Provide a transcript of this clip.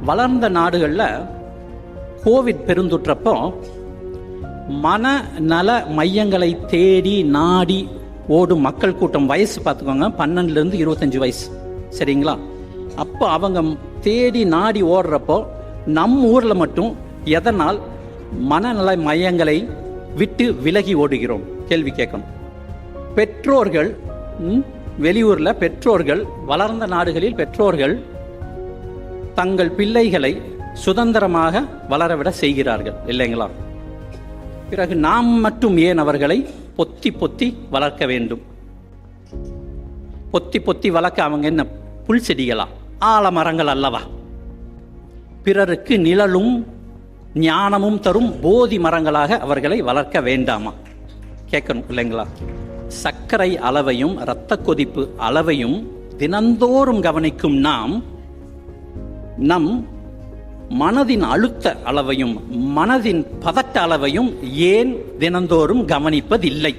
வளர்ந்த நாடுகளில் கோவிட் பெருந்தொற்றப்போ மனநல மையங்களை தேடி நாடி ஓடும் மக்கள் கூட்டம், வயசு பார்த்துக்கோங்க 12லேருந்து 25 வயசு, சரிங்களா? அப்போ அவங்க தேடி நாடி ஓடுறப்போ நம்ம ஊரில் மட்டும் எதனால் மனநல மையங்களை விட்டு விலகி ஓடுகிறோம்? கேள்வி கேட்கணும். பெற்றோர்கள், வெளியூரில் பெற்றோர்கள், வளர்ந்த நாடுகளில் பெற்றோர்கள் தங்கள் பிள்ளைகளை சுதந்திரமாக வளரவிட செய்கிறார்கள், இல்லைங்களா? பிறகு நாம் மட்டும் ஏன் அவர்களை பொத்தி பொத்தி வளர்க்க வேண்டும்? பொத்தி பொத்தி வளர்க்க அவங்க என்ன புல் செடிகளா, ஆலமரங்கள் அல்லவா? பிறருக்கு நிழலும் ஞானமும் தரும் போதி மரங்களாக அவர்களை வளர்க்க வேண்டாமா? கேட்கணும், இல்லைங்களா? சர்க்கரை அளவையும் இரத்த கொதிப்பு அளவையும் தினந்தோறும் கவனிக்கும் நாம் நம் மனதின் அழுத்த அளவையும் மனதின் பதட்ட அளவையும் ஏன் தினந்தோறும் கவனிப்பதில்லை?